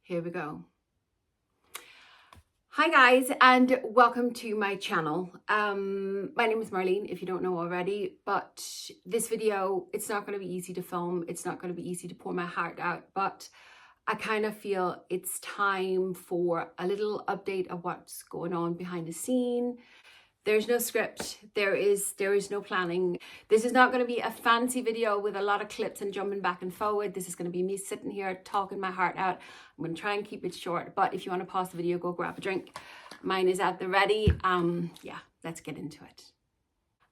Here we go. Hi guys, and welcome to my channel. My name is Marleen, if you don't know already, but this video, it's not going to be easy to film. It's not going to be easy to pour my heart out, but I kind of feel it's time for a little update of what's going on behind the scene. There's no script, there is no planning. This is not going to be a fancy video with a lot of clips and jumping back and forward. This is going to be me sitting here talking my heart out. I'm going to try and keep it short, but if you want to pause the video, go grab a drink. Mine is at the ready. Yeah, let's get into it.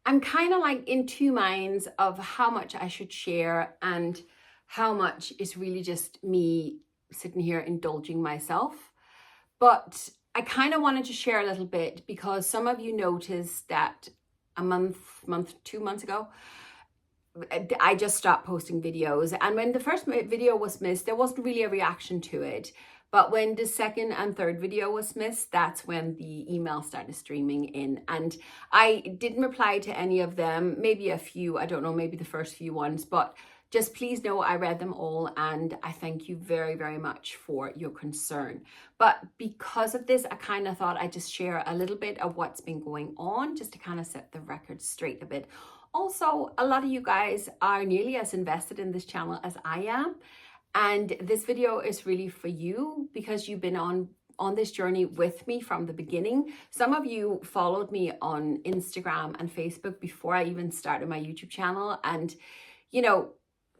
I'm kind of like in two minds of how much I should share and how much is really just me sitting here indulging myself. But I kind of wanted to share a little bit because some of you noticed that a month, 2 months ago, I just stopped posting videos. And when the first video was missed, there wasn't really a reaction to it. But when the second and third video was missed, that's when the email started streaming in. And I didn't reply to any of them, maybe a few, I don't know, maybe the first few ones, but just please know I read them all and I thank you very, very much for your concern. But because of this, I kind of thought I'd just share a little bit of what's been going on just to kind of set the record straight a bit. Also, a lot of you guys are nearly as invested in this channel as I am. And this video is really for you because you've been on this journey with me from the beginning. Some of you followed me on Instagram and Facebook before I even started my YouTube channel. And, you know,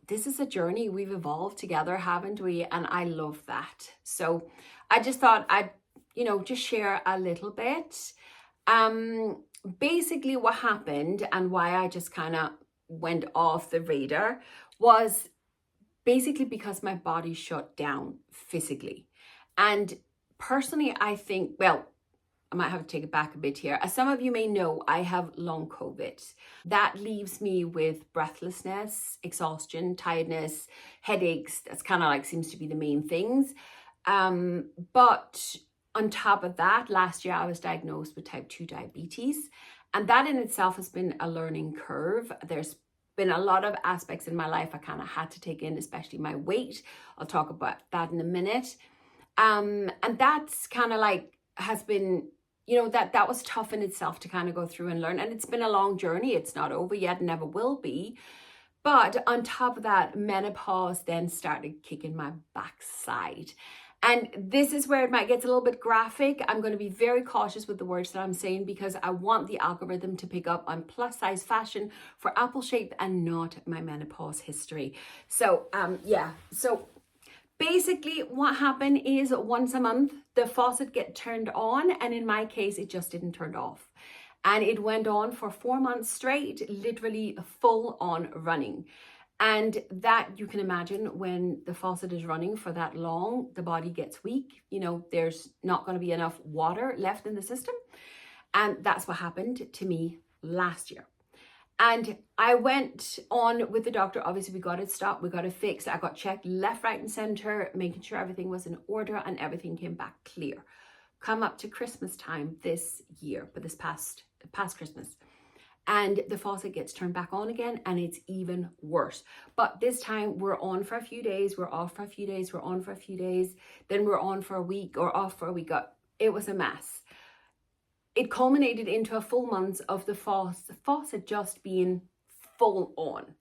this is a journey we've evolved together, haven't we? And I love that. So I just thought I'd, just share a little bit. Basically what happened and why I just kind of went off the radar was basically because my body shut down physically. And personally, I think, well, I might have to take it back a bit here. As some of you may know, I have long COVID. That leaves me with breathlessness, exhaustion, tiredness, headaches. That's kind of like seems to be the main things. But on top of that, last year I was diagnosed with type 2 diabetes. And that in itself has been a learning curve. There's been a lot of aspects in my life I kind of had to take in, especially my weight. I'll talk about that in a minute. And that's kind of like has been, that was tough in itself to kind of go through and learn. And it's been a long journey. It's not over yet, never will be. But on top of that, menopause then started kicking my backside. And this is where it might get a little bit graphic. I'm going to be very cautious with the words that I'm saying because I want the algorithm to pick up on plus size fashion for apple shape and not my menopause history. So, So basically what happened is once a month, the faucet get turned on. And in my case, it just didn't turn off. And it went on for 4 months straight, literally full on running. And that you can imagine when the faucet is running for that long, the body gets weak. There's not going to be enough water left in the system. And that's what happened to me last year. And I went on with the doctor. Obviously, we got it stopped. We got it fixed. I got checked left, right, and center, making sure everything was in order and everything came back clear. Come up to Christmas time this year, but this past Christmas. And the faucet gets turned back on again and it's even worse. But this time we're on for a few days, we're off for a few days, we're on for a few days, then we're on for a week or off for a week. It was a mess. It culminated into a full month of the faucet just being full on.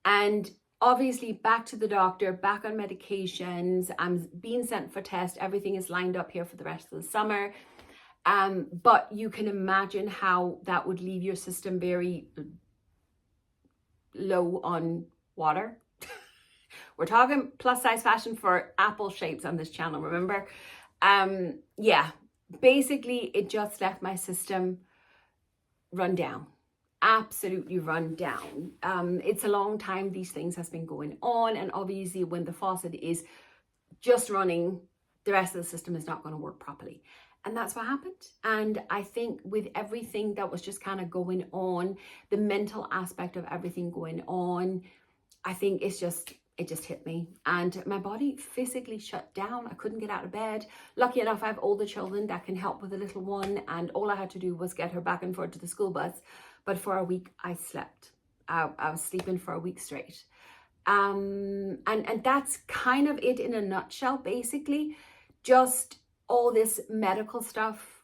And obviously back to the doctor, back on medications, I'm being sent for tests, everything is lined up here for the rest of the summer. But you can imagine how that would leave your system very low on water. We're talking plus size fashion for apple shapes on this channel, remember? Basically it just left my system run down, absolutely run down. It's a long time these things has been going on, and obviously when the faucet is just running, the rest of the system is not going to work properly. And that's what happened. And I think with everything that was just kind of going on, the mental aspect of everything going on, I think it just hit me. And my body physically shut down. I couldn't get out of bed. Lucky enough, I have older children that can help with the little one. And all I had to do was get her back and forth to the school bus. But for a week, I slept. I was sleeping for a week straight. And that's kind of it in a nutshell, basically. Just all this medical stuff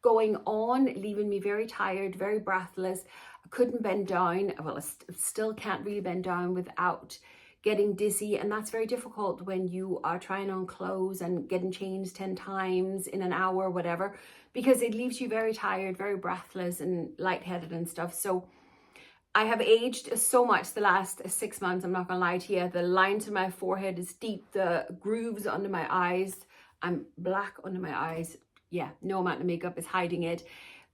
going on, leaving me very tired, very breathless. I couldn't bend down. Well, I still can't really bend down without getting dizzy. And that's very difficult when you are trying on clothes and getting changed 10 times in an hour, whatever, because it leaves you very tired, very breathless and lightheaded and stuff. So I have aged so much the last 6 months, I'm not gonna lie to you. The lines in my forehead is deep, the grooves under my eyes, I'm black under my eyes. Yeah, no amount of makeup is hiding it.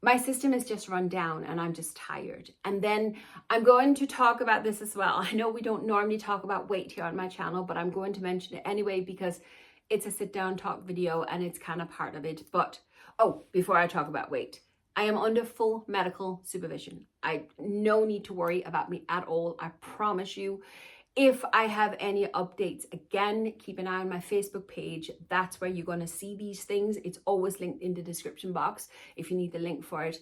My system is just run down and I'm just tired. And then I'm going to talk about this as well. I know we don't normally talk about weight here on my channel, but I'm going to mention it anyway because it's a sit down talk video and it's kind of part of it. But, oh, before I talk about weight, I am under full medical supervision. No need to worry about me at all. I promise you. If I have any updates, again, keep an eye on my Facebook page. That's where you're going to see these things. It's always linked in the description box if you need the link for it.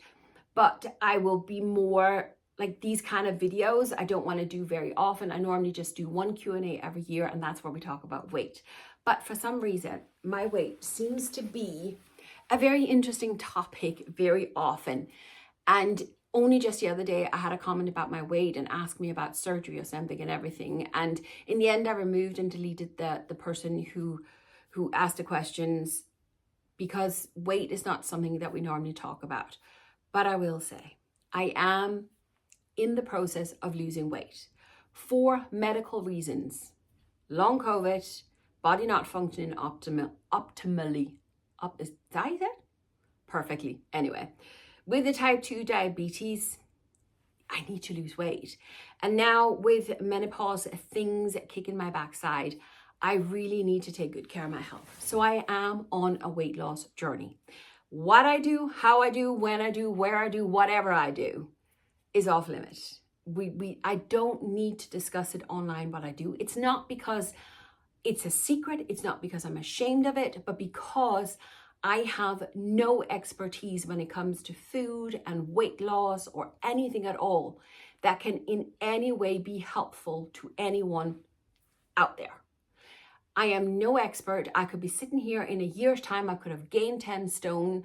But I will be more like these kind of videos. I don't want to do very often. I normally just do one Q&A every year, and that's where we talk about weight. But for some reason, my weight seems to be a very interesting topic very often. And only just the other day, I had a comment about my weight and asked me about surgery or something and everything. And in the end, I removed and deleted the person who asked the questions because weight is not something that we normally talk about. But I will say, I am in the process of losing weight for medical reasons. Long COVID, body not functioning optimally. Is that it? Perfectly. Anyway. With the type 2 diabetes, I need to lose weight. And now with menopause, things kicking my backside, I really need to take good care of my health. So I am on a weight loss journey. What I do, how I do, when I do, where I do, whatever I do is off limit. I don't need to discuss it online what I do. It's not because it's a secret. It's not because I'm ashamed of it, but because I have no expertise when it comes to food and weight loss or anything at all that can in any way be helpful to anyone out there. I am no expert. I could be sitting here in a year's time. I could have gained 10 stone.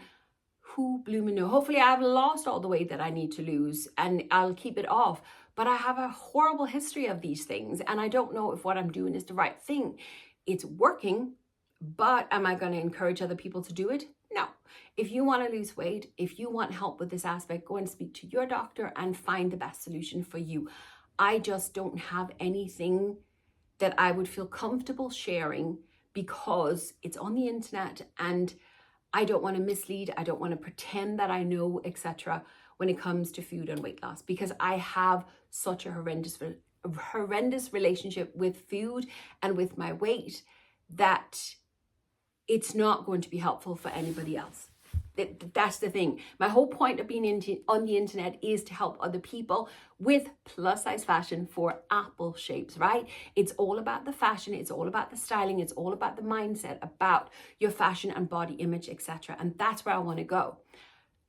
Who blooming know? Hopefully I've lost all the weight that I need to lose and I'll keep it off. But I have a horrible history of these things and I don't know if what I'm doing is the right thing. It's working. But am I going to encourage other people to do it? No. If you want to lose weight, if you want help with this aspect, go and speak to your doctor and find the best solution for you. I just don't have anything that I would feel comfortable sharing because it's on the internet and I don't want to mislead. I don't want to pretend that I know, etc. when it comes to food and weight loss because I have such a horrendous relationship with food and with my weight that it's not going to be helpful for anybody else. That's the thing. My whole point of being on the internet is to help other people with plus size fashion for apple shapes, right? It's all about the fashion. It's all about the styling. It's all about the mindset, about your fashion and body image, etc. And that's where I want to go.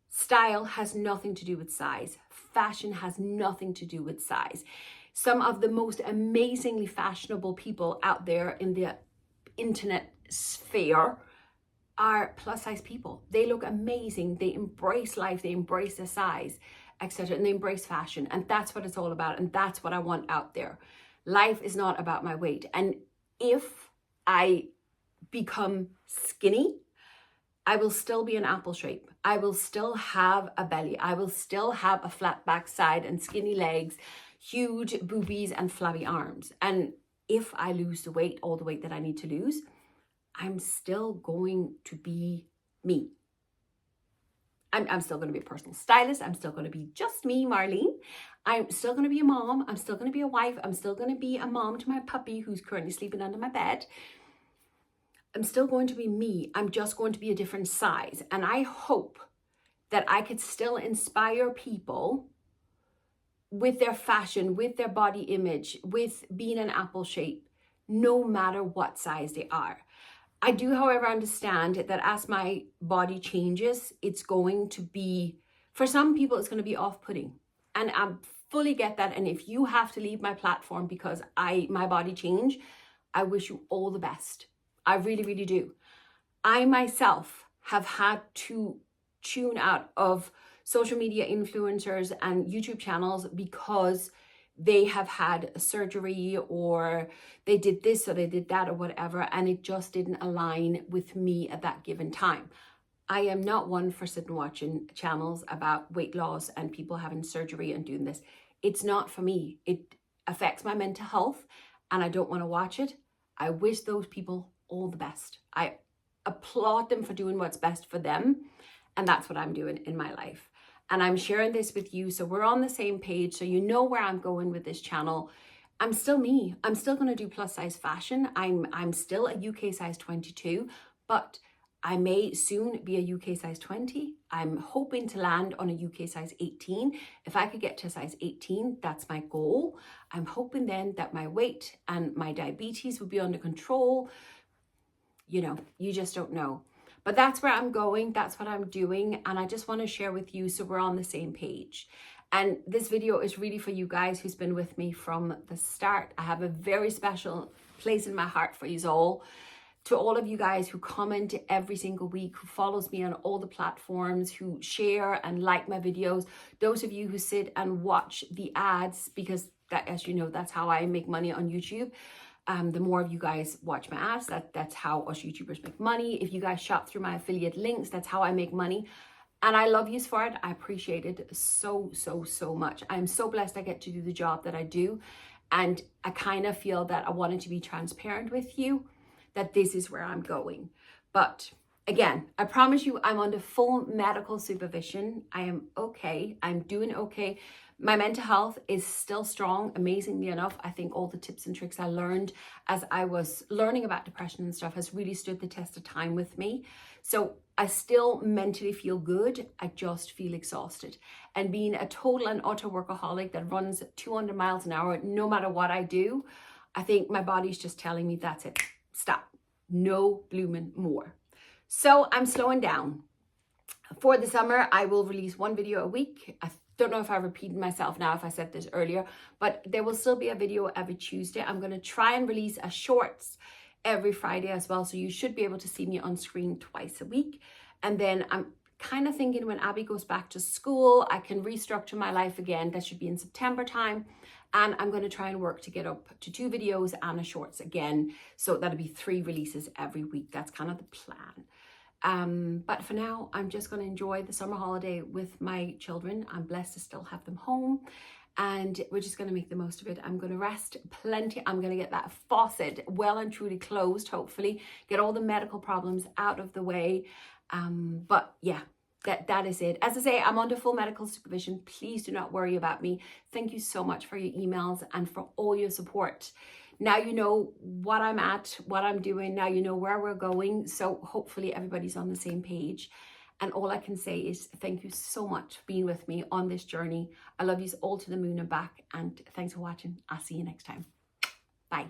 Style has nothing to do with size. Fashion has nothing to do with size. Some of the most amazingly fashionable people out there in the internet sphere are plus size people. They look amazing. They embrace life. They embrace their size, etc. And they embrace fashion. And that's what it's all about. And that's what I want out there. Life is not about my weight. And if I become skinny, I will still be an apple shape. I will still have a belly. I will still have a flat backside and skinny legs, huge boobies and flabby arms. And if I lose the weight, all the weight that I need to lose, I'm still going to be me. I'm still going to be a personal stylist. I'm still going to be just me, Marleen. I'm still going to be a mom. I'm still going to be a wife. I'm still going to be a mom to my puppy who's currently sleeping under my bed. I'm still going to be me. I'm just going to be a different size. And I hope that I could still inspire people with their fashion, with their body image, with being an apple shape, no matter what size they are. I do, however, understand that as my body changes, it's going to be, for some people, it's going to be off-putting. And I'm fully get that. And if you have to leave my platform because my body changed, I wish you all the best. I really, really do. I myself have had to tune out of social media influencers and YouTube channels because they have had a surgery, or they did this or they did that or whatever, and it just didn't align with me at that given time. I am not one for sitting watching channels about weight loss and people having surgery and doing this. It's not for me. It affects my mental health and I don't want to watch it. I wish those people all the best. I applaud them for doing what's best for them. And that's what I'm doing in my life. And I'm sharing this with you so we're on the same page, so you know where I'm going with this channel. I'm still me. I'm still going to do plus size fashion. I'm still a UK size 22, but I may soon be a UK size 20. I'm hoping to land on a UK size 18. If I could get to size 18, that's my goal. I'm hoping then that my weight and my diabetes will be under control. You know, you just don't know. But that's where I'm going. That's what I'm doing. And I just want to share with you so we're on the same page. And this video is really for you guys who's been with me from the start. I have a very special place in my heart for you all. To all of you guys who comment every single week, who follows me on all the platforms, who share and like my videos, those of you who sit and watch the ads, because that, as you know, that's how I make money on YouTube. The more of you guys watch my ads, that's how us YouTubers make money. If you guys shop through my affiliate links, that's how I make money. And I love you for it. I appreciate it so, so, so much. I'm so blessed I get to do the job that I do. And I kind of feel that I wanted to be transparent with you, that this is where I'm going. But again, I promise you I'm under full medical supervision. I am okay. I'm doing okay. My mental health is still strong, amazingly enough. I think all the tips and tricks I learned as I was learning about depression and stuff has really stood the test of time with me. So I still mentally feel good. I just feel exhausted. And being a total and utter workaholic that runs 200 miles an hour, no matter what I do, I think my body's just telling me that's it. Stop. No blooming more. So I'm slowing down. For the summer, I will release one video a week. I don't know if I repeated myself now if I said this earlier, but there will still be a video every Tuesday. I'm going to try and release a shorts every Friday as well. So you should be able to see me on screen twice a week. And then I'm kind of thinking when Abby goes back to school, I can restructure my life again. That should be in September time. And I'm going to try and work to get up to 2 videos and a shorts again. So that'll be 3 releases every week. That's kind of the plan. But for now, I'm just going to enjoy the summer holiday with my children. I'm blessed to still have them home, and we're just going to make the most of it. I'm going to rest plenty. I'm going to get that faucet well and truly closed, hopefully, get all the medical problems out of the way. But yeah, that is it. As I say, I'm under full medical supervision. Please do not worry about me. Thank you so much for your emails and for all your support. Now you know what I'm at, what I'm doing. Now you know where we're going. So hopefully everybody's on the same page. And all I can say is thank you so much for being with me on this journey. I love you all to the moon and back. And thanks for watching. I'll see you next time. Bye.